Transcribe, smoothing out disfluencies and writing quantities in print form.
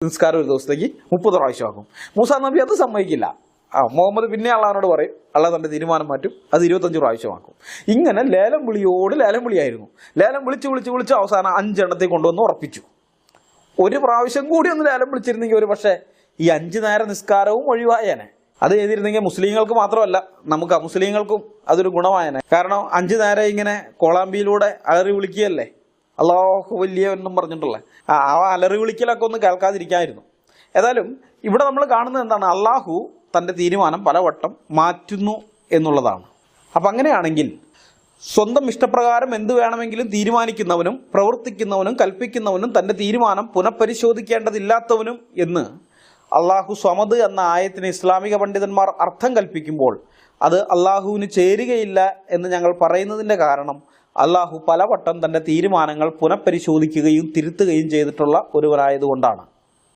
നിസ്കാരം ഒരു ദിവസത്തേക്ക് 30 പ്രാവശ്യമാക്കും. മൂസാ നബി അത് സമ്മതിക്കില്ല. മുഹമ്മദ് പിന്നെ അള്ളാഹിനോട് പറയും, അള്ളാഹ് തൻ്റെ തീരുമാനം മാറ്റും, അത് 25 പ്രാവശ്യമാക്കും. ഇങ്ങനെ ലേലം വിളിയോട് ലേലം വിളിയായിരുന്നു. ലേലം വിളിച്ച് അവസാനം 5 എണ്ണത്തെ കൊണ്ടുവന്ന് ഉറപ്പിച്ചു. ഒരു പ്രാവശ്യം കൂടി ഒന്ന് ലേലം വിളിച്ചിരുന്നെങ്കിൽ ഒരു പക്ഷേ ഈ 5 നേര നിസ്കാരവും ഒഴിവായേനെ. അത് ചെയ്തിരുന്നെങ്കിൽ മുസ്ലിങ്ങൾക്ക് മാത്രമല്ല, നമുക്ക് അമുസ്ലിങ്ങൾക്കും അതൊരു ഗുണമായേനെ. കാരണം 5 നേരം ഇങ്ങനെ കോളാമ്പിയിലൂടെ അലറി വിളിക്കുകയല്ലേ, അള്ളാഹു വലിയ എന്നും പറഞ്ഞിട്ടുള്ള ആ അലറി വിളിക്കലൊക്കെ ഒന്ന് കേൾക്കാതിരിക്കാമായിരുന്നു. ഏതായാലും ഇവിടെ നമ്മൾ കാണുന്നത് എന്താണ്? അള്ളാഹു തൻ്റെ തീരുമാനം പലവട്ടം മാറ്റുന്നു എന്നുള്ളതാണ്. അപ്പം അങ്ങനെയാണെങ്കിൽ സ്വന്തം ഇഷ്ടപ്രകാരം എന്ത് വേണമെങ്കിലും തീരുമാനിക്കുന്നവനും പ്രവർത്തിക്കുന്നവനും കൽപ്പിക്കുന്നവനും തൻ്റെ തീരുമാനം പുനഃപരിശോധിക്കേണ്ടതില്ലാത്തവനും എന്ന് അള്ളാഹു സ്വമദ് എന്ന ആയത്തിന് ഇസ്ലാമിക പണ്ഡിതന്മാർ അർത്ഥം കൽപ്പിക്കുമ്പോൾ അത് അള്ളാഹുവിന് ചേരുകയില്ല എന്ന് ഞങ്ങൾ പറയുന്നതിൻ്റെ കാരണം അള്ളാഹു പലവട്ടം തൻ്റെ തീരുമാനങ്ങൾ പുനഃപരിശോധിക്കുകയും തിരുത്തുകയും ചെയ്തിട്ടുള്ള ഒരുവനായതുകൊണ്ടാണ്.